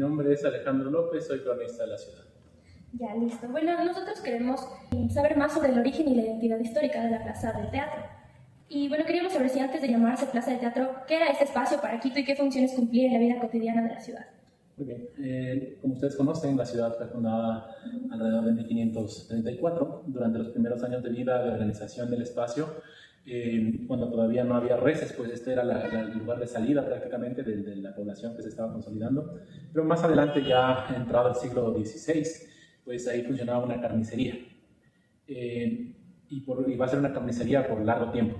nombre es Alejandro López, soy cronista de la ciudad. Ya, listo. Bueno, nosotros queremos saber más sobre el origen y la identidad histórica de la Plaza del Teatro. Y bueno, queríamos saber si antes de llamarse Plaza del Teatro, ¿qué era este espacio para Quito y qué funciones cumplía en la vida cotidiana de la ciudad? Muy bien. Como ustedes conocen, la ciudad fue fundada alrededor de 1534, durante los primeros años de vida de organización del espacio. Cuando todavía no había reses, pues este era el lugar de salida prácticamente de la población que se estaba consolidando. Pero más adelante, ya entrado el siglo XVI, pues ahí funcionaba una carnicería. Y va a ser una carnicería por largo tiempo.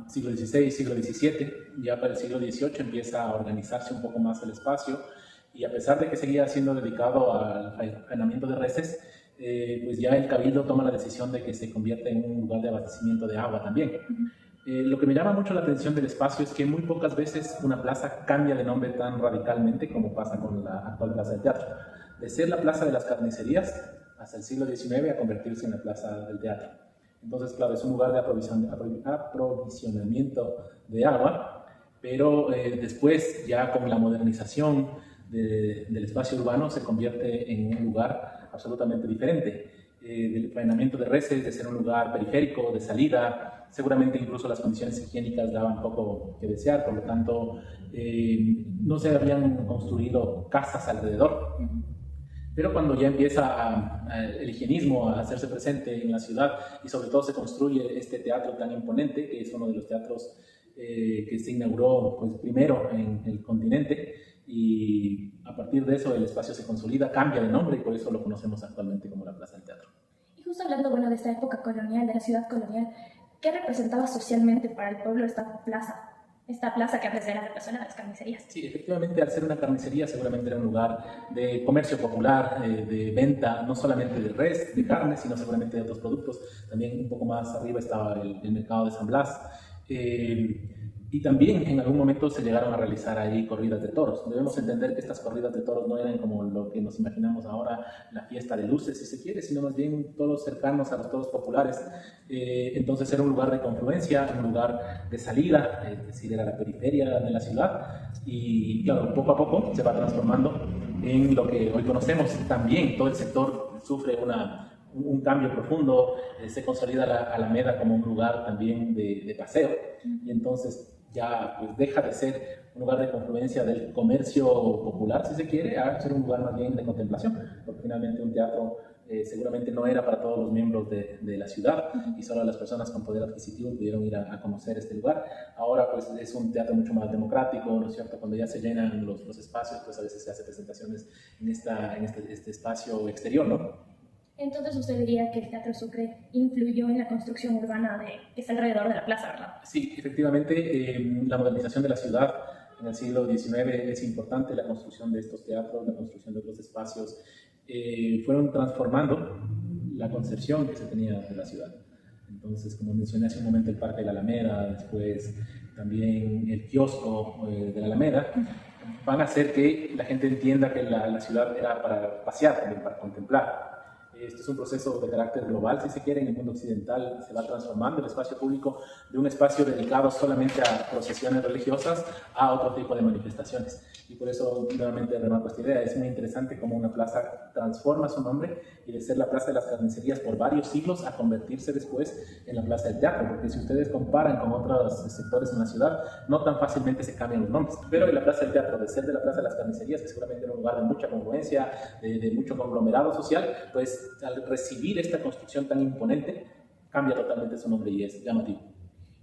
Siglo XVI, siglo XVII, ya para el siglo XVIII empieza a organizarse un poco más el espacio, y a pesar de que seguía siendo dedicado al faenamiento de reses, pues ya el cabildo toma la decisión de que se convierta en un lugar de abastecimiento de agua también. Lo que me llama mucho la atención del espacio es que muy pocas veces una plaza cambia de nombre tan radicalmente como pasa con la actual Plaza del Teatro. De ser la Plaza de las Carnicerías hasta el siglo XIX a convertirse en la Plaza del Teatro. Entonces, claro, es un lugar de aprovisionamiento de agua, pero después, ya con la modernización del espacio urbano, se convierte en un lugar absolutamente diferente. Del faenamiento de reses, de ser un lugar periférico, de salida, seguramente incluso las condiciones higiénicas daban poco que desear, por lo tanto, no se habían construido casas alrededor. Pero cuando ya empieza el higienismo a hacerse presente en la ciudad, y sobre todo se construye este teatro tan imponente, que es uno de los teatros que se inauguró pues, primero en el continente, y a partir de eso el espacio se consolida, cambia de nombre, y por eso lo conocemos actualmente como la Plaza del Teatro. Y justo hablando, bueno, de esta época colonial, de la ciudad colonial, ¿qué representaba socialmente para el pueblo esta plaza? Esta plaza que antes era la plaza de las carnicerías. Sí, efectivamente, al ser una carnicería seguramente era un lugar de comercio popular, de venta no solamente de res, de carne, sino seguramente de otros productos. También un poco más arriba estaba el mercado de San Blas. Y también en algún momento se llegaron a realizar ahí corridas de toros. Debemos entender que estas corridas de toros no eran como lo que nos imaginamos ahora, la fiesta de luces, si se quiere, sino más bien toros cercanos a los toros populares. Entonces era un lugar de confluencia, un lugar de salida, es decir, era la periferia de la ciudad. Y claro, poco a poco se va transformando en lo que hoy conocemos. También todo el sector sufre un cambio profundo, se consolida la Alameda como un lugar también de paseo, y entonces ya pues deja de ser un lugar de confluencia del comercio popular, si se quiere, a ser un lugar más bien de contemplación, porque finalmente un teatro seguramente no era para todos los miembros de la ciudad, y solo las personas con poder adquisitivo pudieron ir a conocer este lugar. Ahora pues es un teatro mucho más democrático, ¿no es cierto? Cuando ya se llenan los espacios, pues a veces se hace presentaciones en este espacio exterior, ¿no? Entonces usted diría que el Teatro Sucre influyó en la construcción urbana que está alrededor de la plaza, ¿verdad? Sí, efectivamente, la modernización de la ciudad en el siglo XIX es importante, la construcción de estos teatros, la construcción de otros espacios, fueron transformando la concepción que se tenía de la ciudad. Entonces, como mencioné hace un momento, el Parque de la Alameda, después también el kiosco de la Alameda, van a hacer que la gente entienda que la ciudad era para pasear, también para contemplar. Este es un proceso de carácter global, si se quiere, en el mundo occidental se va transformando el espacio público de un espacio dedicado solamente a procesiones religiosas a otro tipo de manifestaciones. Y por eso, nuevamente, remarco esta idea. Es muy interesante cómo una plaza transforma su nombre, y de ser la Plaza de las Carnicerías por varios siglos a convertirse después en la Plaza del Teatro, porque si ustedes comparan con otros sectores en la ciudad, no tan fácilmente se cambian los nombres. Pero en la Plaza del Teatro, de ser de la Plaza de las Carnicerías, que seguramente era un lugar de mucha congruencia, de mucho conglomerado social, pues al recibir esta construcción tan imponente, cambia totalmente su nombre y es llamativo.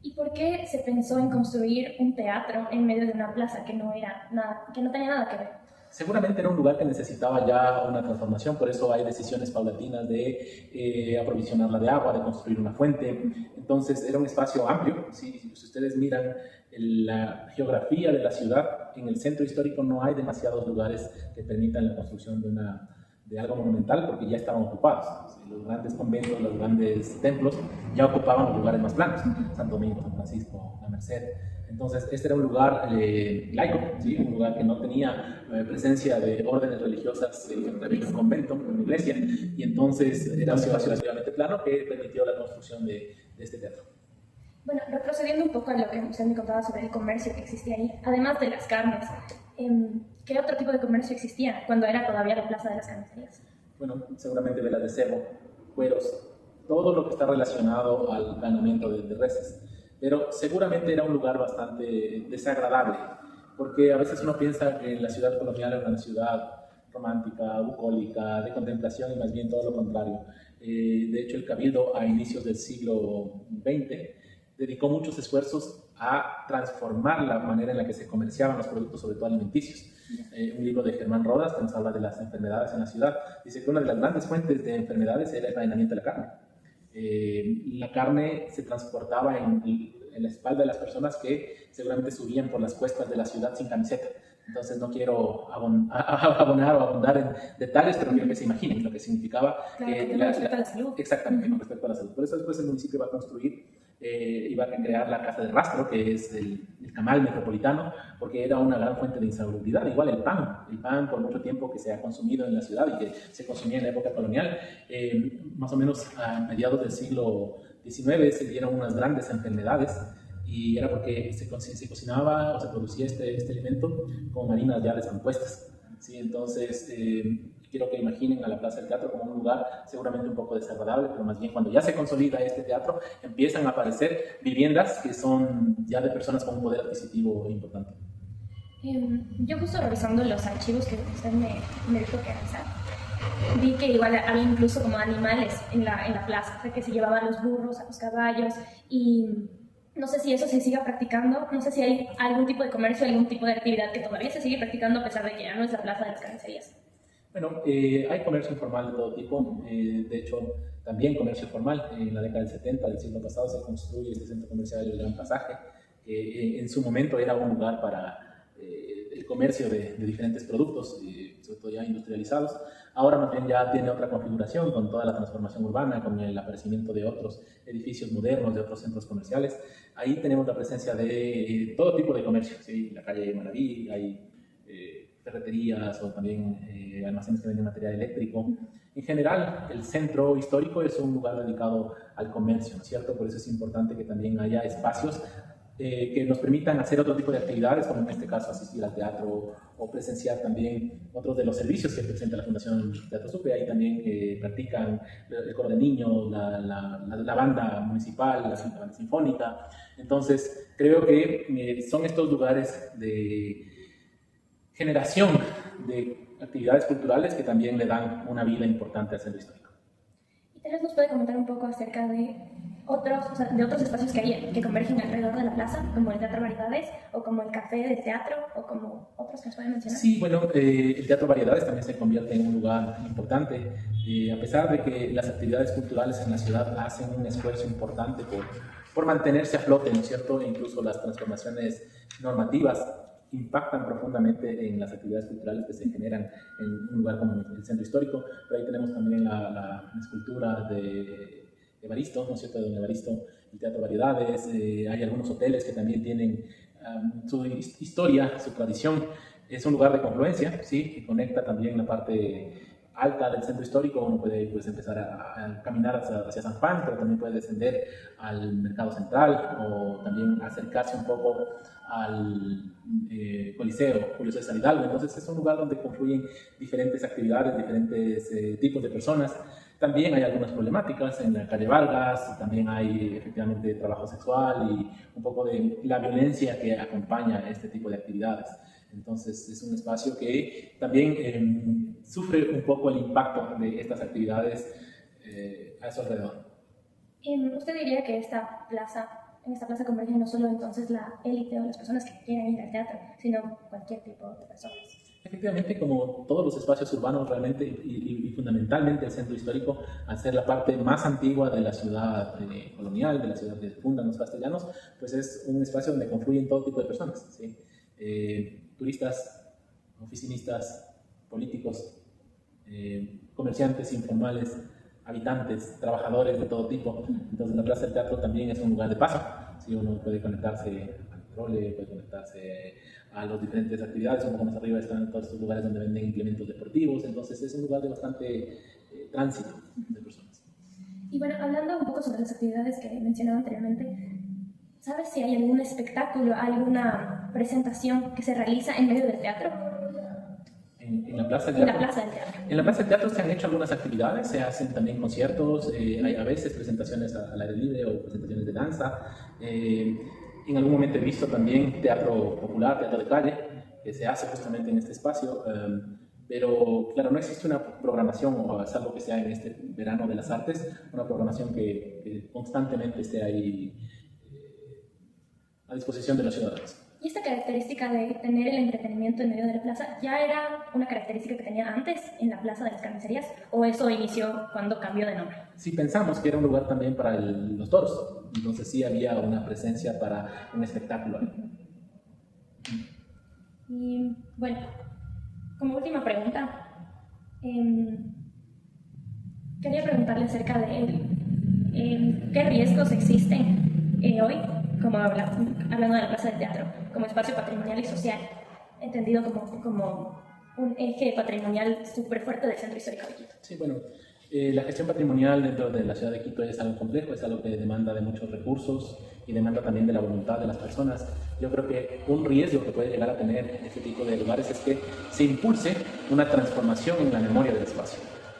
¿Y por qué se pensó en construir un teatro en medio de una plaza que no tenía nada que ver? Seguramente era un lugar que necesitaba ya una transformación, por eso hay decisiones paulatinas de aprovisionarla de agua, de construir una fuente. Entonces era un espacio amplio. Si ustedes miran la geografía de la ciudad, en el centro histórico no hay demasiados lugares que permitan la construcción de algo monumental, porque ya estaban ocupados. Los grandes conventos, los grandes templos ya ocupaban los lugares más planos, Santo Domingo, San Francisco, La Merced. Entonces este era un lugar laico, ¿sí? Un lugar que no tenía presencia de órdenes religiosas, había un convento, una iglesia, y entonces era un espacio relativamente plano que permitió la construcción de este teatro. Bueno, retrocediendo un poco a lo que usted me contaba sobre el comercio que existía ahí, además de las carnes, ¿qué otro tipo de comercio existía cuando era todavía la Plaza de las Carnicerías? Bueno, seguramente velas de cebo, cueros, todo lo que está relacionado al ganamiento de reses. Pero seguramente era un lugar bastante desagradable, porque a veces uno piensa que la ciudad colonial era una ciudad romántica, bucólica, de contemplación y más bien todo lo contrario. De hecho, el Cabildo a inicios del siglo XX dedicó muchos esfuerzos a transformar la manera en la que se comerciaban los productos, sobre todo alimenticios. Un libro de Germán Rodas que nos habla de las enfermedades en la ciudad. Dice que una de las grandes fuentes de enfermedades era el envenenamiento de la carne. La carne se transportaba en la espalda de las personas que seguramente subían por las cuestas de la ciudad sin camiseta. Entonces no quiero abonar o abundar en detalles, pero quiero que se imaginen lo que significaba. Claro, con respecto a la salud. Exactamente, con respecto a la salud. Por eso después el municipio va a construir, iba a crear la Casa de Rastro, que es el camal metropolitano, porque era una gran fuente de insalubridad. Igual el pan por mucho tiempo que se ha consumido en la ciudad y que se consumía en la época colonial, más o menos a mediados del siglo XIX se dieron unas grandes enfermedades y era porque se cocinaba o se producía este alimento con harinas ya descompuestas. ¿Sí? Entonces, quiero que imaginen a la Plaza del Teatro como un lugar seguramente un poco desagradable, pero más bien cuando ya se consolida este teatro, empiezan a aparecer viviendas que son ya de personas con un poder adquisitivo importante. Yo justo revisando los archivos que usted me dijo que revisar, vi que igual había incluso como animales en la plaza, o sea, que se llevaban los burros, a los caballos, y no sé si eso se siga practicando, no sé si hay algún tipo de comercio, algún tipo de actividad que todavía se sigue practicando a pesar de que ya no es la Plaza de las Carnicerías. Bueno, hay comercio informal de todo tipo, de hecho también comercio formal. En la década del 70 del siglo pasado se construye este centro comercial del Gran Pasaje, que en su momento era un lugar para el comercio de diferentes productos, sobre todo ya industrializados. Ahora más bien ya tiene otra configuración con toda la transformación urbana, con el aparecimiento de otros edificios modernos, de otros centros comerciales. Ahí tenemos la presencia de todo tipo de comercio, ¿sí? La calle Maraví, hay ferreterías o también almacenes que venden material eléctrico. En general, el centro histórico es un lugar dedicado al comercio, ¿no es cierto? Por eso es importante que también haya espacios que nos permitan hacer otro tipo de actividades, como en este caso asistir al teatro o presenciar también otros de los servicios que presenta la Fundación Teatro Sucre. Ahí también practican el coro de niños, la banda municipal, la banda sinfónica. Entonces, creo que son estos lugares de generación de actividades culturales que también le dan una vida importante al centro histórico. Y tal vez nos puede comentar un poco acerca de otros espacios que hay que convergen alrededor de la plaza, como el Teatro Variedades, o como el Café de Teatro, o como otros que nos pueden mencionar. Sí, bueno, el Teatro Variedades también se convierte en un lugar importante, a pesar de que las actividades culturales en la ciudad hacen un esfuerzo importante por mantenerse a flote, ¿no es cierto? E incluso las transformaciones normativas impactan profundamente en las actividades culturales que se generan en un lugar como el centro histórico. Pero ahí tenemos también la escultura de Evaristo, ¿no es cierto?, de don Evaristo, el Teatro Variedades. Hay algunos hoteles que también tienen su historia, su tradición. Es un lugar de confluencia, ¿sí?, que conecta también la parte alta del centro histórico. Uno puede pues, empezar a caminar hacia San Juan, pero también puede descender al Mercado Central o también acercarse un poco al Coliseo Julio César Hidalgo. Entonces es un lugar donde confluyen diferentes actividades, diferentes tipos de personas. También hay algunas problemáticas en la calle Vargas, también hay efectivamente trabajo sexual y un poco de la violencia que acompaña este tipo de actividades. Entonces es un espacio que también sufre un poco el impacto de estas actividades a su alrededor. ¿Usted diría que en esta plaza converge no solo entonces la élite o las personas que quieren ir al teatro, sino cualquier tipo de personas? Efectivamente, como todos los espacios urbanos realmente y fundamentalmente el centro histórico, al ser la parte más antigua de la ciudad colonial, de la ciudad que fundan los castellanos, pues es un espacio donde confluyen todo tipo de personas, ¿sí? Turistas, oficinistas, políticos, comerciantes informales, habitantes, trabajadores de todo tipo. Entonces la Plaza del Teatro también es un lugar de paso, ¿sí? Uno puede conectarse al trole, puede conectarse a las diferentes actividades. Un poco más arriba están todos estos lugares donde venden implementos deportivos. Entonces es un lugar de bastante tránsito de personas. Y bueno, hablando un poco sobre las actividades que mencionaba anteriormente, ¿sabes si hay algún espectáculo, alguna presentación que se realiza en medio del teatro? En la Plaza del En la Teatro. Plaza del Teatro. En la Plaza del Teatro se han hecho algunas actividades, se hacen también conciertos, hay a veces presentaciones al aire libre o presentaciones de danza. En algún momento he visto también teatro popular, teatro de calle, que se hace justamente en este espacio. Pero claro, no existe una programación, o salvo que sea en este verano de las artes, una programación que constantemente esté ahí a disposición de los ciudadanos. Y esta característica de tener el entretenimiento en medio de la plaza, ¿ya era una característica que tenía antes en la Plaza de las Carnicerías? ¿O eso inició cuando cambió de nombre? Sí, pensamos que era un lugar también para los toros, entonces sí había una presencia para un espectáculo ahí. Y bueno, como última pregunta, quería preguntarle acerca de qué riesgos existen hoy, como hablando de la Plaza del Teatro, como espacio patrimonial y social, entendido como un eje patrimonial súper fuerte del centro histórico de Quito. Sí, bueno, la gestión patrimonial dentro de la ciudad de Quito es algo complejo, es algo que demanda de muchos recursos y demanda también de la voluntad de las personas. Yo creo que un riesgo que puede llegar a tener este tipo de lugares es que se impulse una transformación en la memoria del espacio.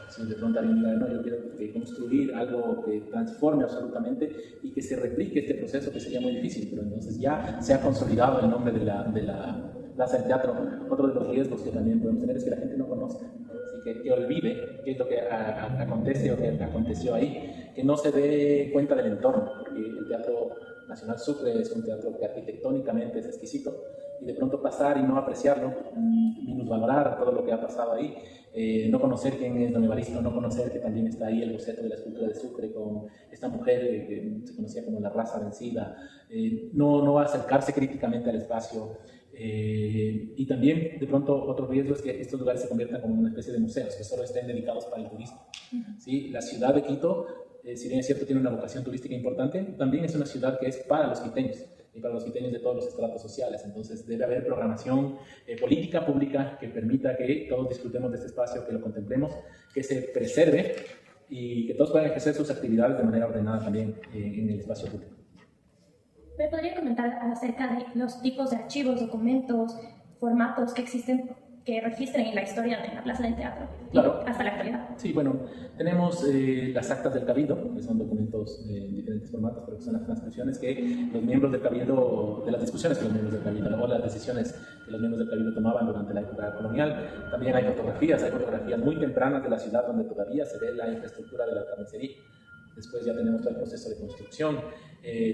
Si de pronto alguien diga, no, yo quiero construir algo que transforme absolutamente y que se replique este proceso, que sería muy difícil, pero entonces ya se ha consolidado el nombre de la Plaza del Teatro. Otro de los riesgos que también podemos tener es que la gente no conozca, así que olvide qué es lo que acontece o que aconteció ahí, que no se dé cuenta del entorno, porque el Teatro Nacional Sucre es un teatro que arquitectónicamente es exquisito, y de pronto pasar y no apreciarlo, minusvalorar todo lo que ha pasado ahí, no conocer quién es don Evaristo, no conocer que también está ahí el boceto de la escultura de Sucre con esta mujer que se conocía como la raza vencida, no acercarse críticamente al espacio. Y también de pronto otro riesgo es que estos lugares se conviertan como una especie de museos que solo estén dedicados para el turismo. ¿Sí? La ciudad de Quito, si bien es cierto tiene una vocación turística importante, también es una ciudad que es para los quiteños y para los quiteños de todos los estratos sociales. Entonces debe haber programación política pública que permita que todos disfrutemos de este espacio, que lo contemplemos, que se preserve y que todos puedan ejercer sus actividades de manera ordenada también en el espacio público. ¿Me podría comentar acerca de los tipos de archivos, documentos, formatos que existen que registren en la historia de la Plaza del Teatro? Claro. Hasta la actualidad. Sí, bueno, tenemos las actas del Cabildo, que son documentos en diferentes formatos, pero que son las transcripciones que los miembros del Cabildo, de las discusiones que los miembros del Cabildo, o las decisiones que los miembros del Cabildo tomaban durante la época colonial. También hay fotografías muy tempranas de la ciudad donde todavía se ve la infraestructura de la carnicería. Después ya tenemos todo el proceso de construcción.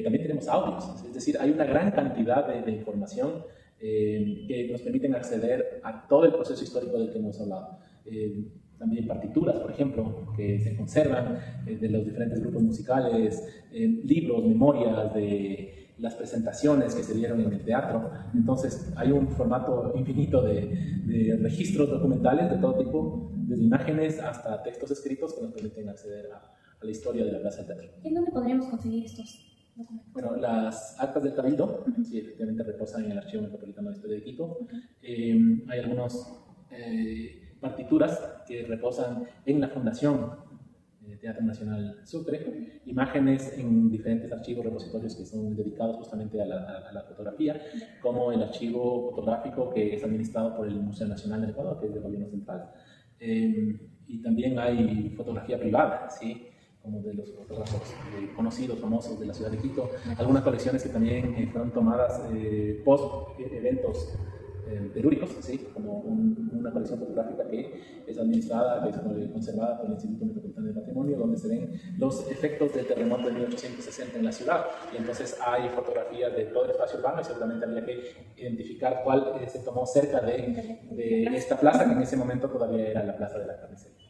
También tenemos audios, es decir, hay una gran cantidad de información que nos permiten acceder a todo el proceso histórico del que hemos hablado. También partituras, por ejemplo, que se conservan de los diferentes grupos musicales, libros, memorias de las presentaciones que se dieron en el teatro. Entonces hay un formato infinito de registros documentales de todo tipo, desde imágenes hasta textos escritos que nos permiten acceder a la historia de la Plaza del Teatro. ¿En dónde podríamos conseguir estos documentos? Bueno, las actas del Cabildo, sí, efectivamente reposan en el Archivo Metropolitano de Historia de Quito. Hay algunas partituras que reposan en la Fundación Teatro Nacional Sucre, imágenes en diferentes archivos repositorios que son dedicados justamente a la fotografía, como el archivo fotográfico que es administrado por el Museo Nacional del Ecuador, que es del gobierno central. Y también hay fotografía privada, ¿sí? Como de los fotógrafos conocidos, famosos de la ciudad de Quito. Algunas colecciones que también fueron tomadas post-eventos telúricos, ¿sí? Como una colección fotográfica que es administrada, que es conservada por el Instituto Metropolitano de Patrimonio, donde se ven los efectos del terremoto de 1860 en la ciudad. Y entonces hay fotografías de todo el espacio urbano y seguramente habría que identificar cuál se tomó cerca de esta plaza, que en ese momento todavía era la Plaza de la Carnicería.